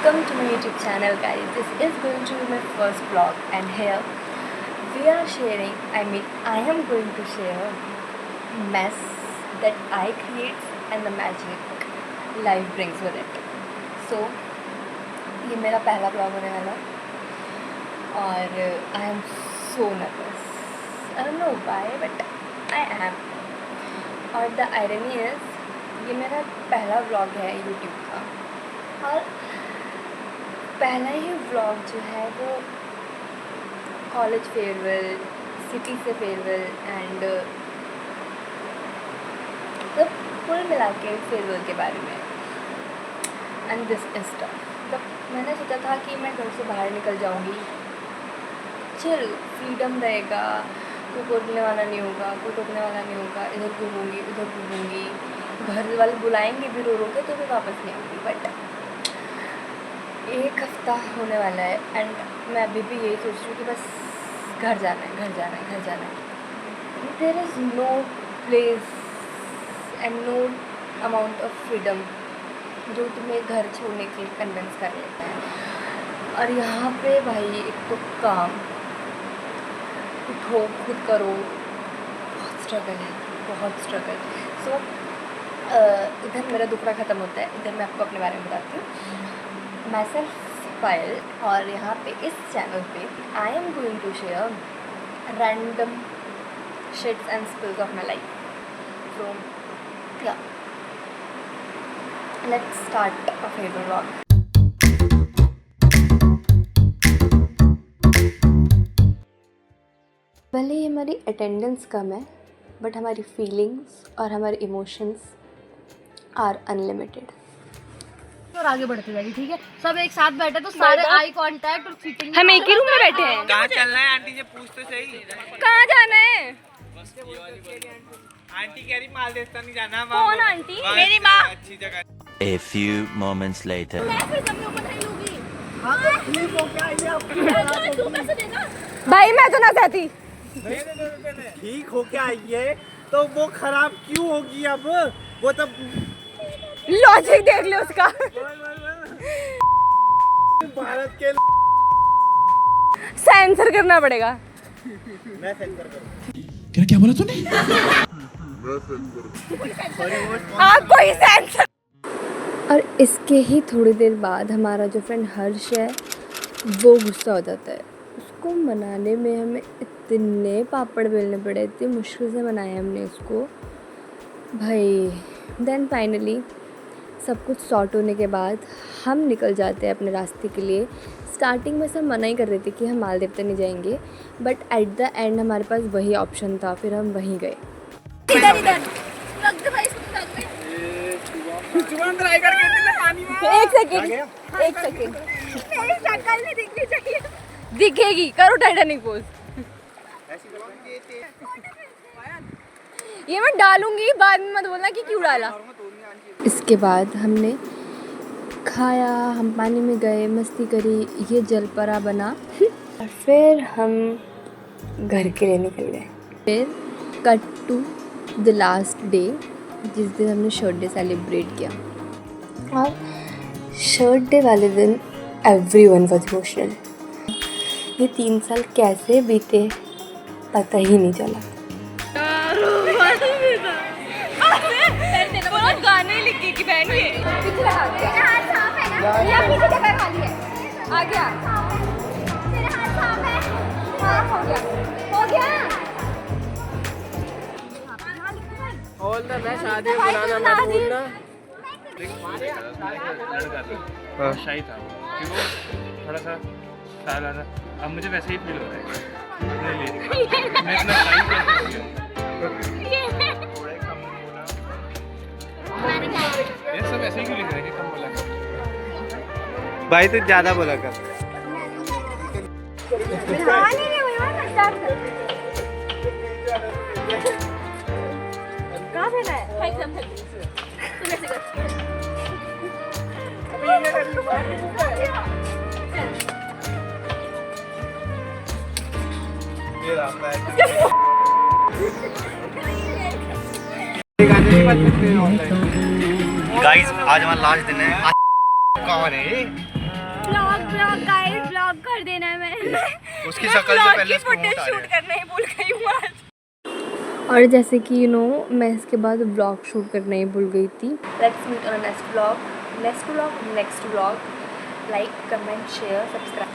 Welcome to my YouTube channel, guys. This is going to be my first vlog, and here we are sharing, I am going to share mess that I create and the magic life brings with it. So ये मेरा पहला vlog होने वाला और I am so nervous. I don't know why, but I am. और the irony is ये मेरा पहला vlog है YouTube का, और पहला ही व्लॉग जो है वो कॉलेज फेयरवेल, सिटी से फेयरवेल एंड सब कुल मिला के फेयरवेल के बारे में एंड दिस इज टफ. तब मैंने सोचा था कि मैं घर से बाहर निकल जाऊंगी, चिल फ्रीडम रहेगा, कोई रोकने वाला नहीं होगा, इधर घूमूंगी उधर घूमूंगी, घर वाले बुलाएंगे भी रो के तो भी वापस नहीं आऊँगी. बट एक हफ़्ता होने वाला है एंड मैं अभी भी यही सोच रही हूँ कि बस घर जाना है. There is no place and no amount of freedom जो तुम्हें घर छोड़ने के लिए कन्विंस कर लेता है. और यहाँ पे भाई एक तो काम, उठो खुद करो, बहुत स्ट्रगल. सो इधर मेरा दुखड़ा ख़त्म होता है, इधर मैं आपको अपने बारे में बताती हूँ. Myself file. और यहाँ पे इस चैनल पे I am going to share random shits and spills of my life. So yeah let's start a favourite vlog. भले ही हमारी अटेंडेंस कम है बट हमारी फीलिंग्स और हमारे इमोशंस आर अनलिमिटेड. और आगे बढ़ते जाएगी. ठीक है, सब एक साथ बैठे तो सारे आई कांटेक्ट और सीटिंग. हम एक ही रूम में बैठे हैं. कहाँ चलना है आंटी से पूछ तो सही. कहाँ जाना है? आंटी कह रही मालदेव नहीं जाना. कौन आंटी? मेरी माँ. अच्छी जगह. A few moments later. भाई मैं तो ना चाहती. ठीक हो क्या ये तो वो खराब क्यों होगी अब? वो तब लॉजिक देख लो उसका. भारत के सेंसर करना पड़ेगा. मैं सेंसर करूं. क्या बोला तूने? आपको ही सेंसर. और इसके ही थोड़ी देर बाद हमारा जो फ्रेंड हर्ष है वो गुस्सा हो जाता है. उसको मनाने में हमें इतने पापड़ बेलने पड़े, इतनी मुश्किल से मनाया हमने उसको भाई. देन फाइनली सब कुछ सॉर्ट होने के बाद हम निकल जाते हैं अपने रास्ते के लिए. स्टार्टिंग में सब मना ही कर रहे थे कि हम मालदीव तो नहीं जाएंगे, बट एट द एंड हमारे पास वही ऑप्शन था, फिर हम वहीं गए. एक सेकेंड दिखेगी. करो टाइटैनिक पोज. ये मैं डालूंगी, बाद में मत बोलना कि क्यों डाला. इसके बाद हमने खाया, हम पानी में गए, मस्ती करी, ये जलपरा बना. और फिर हम घर के लिए निकल गए. फिर cut to the last day जिस दिन हमने शर्ट डे सेलिब्रेट किया. और शर्ट डे वाले दिन एवरीवन वाज इमोशनल. ये 3 साल कैसे बीते पता ही नहीं चला. गाने लिखे की बहन ये पीछे लगा दिया. हाथ साफ है ना या पीछे जगह खाली है. आ गया तेरे हाथ साफ है. हां हो गया. बोल ना मैं शादी में बुलाना मत भूलना. शाही था कि वो थोड़ा सा स्टाइल आ रहा. अब मुझे वैसे ही फील हो रहा है मैं इतना शाही कैसे ये सब ऐसे ही क्यों लिख रहे हैं कि कम बोला. भाई तू ज्यादा बोला कर. कहाँ से है एकदम ये रास्ता है. गाइस आज हमारा लास्ट दिन है. कौन है? ब्लॉग गाइस ब्लॉग कर देना है मैं उसकी शक्ल से पहले इसको फुटेज होता शूट है। करना ही भूल गई हूँ आज। और जैसे कि मैं इसके बाद ब्लॉग शूट करना ही भूल गई थी। Let's meet on next vlog. Like comment share subscribe.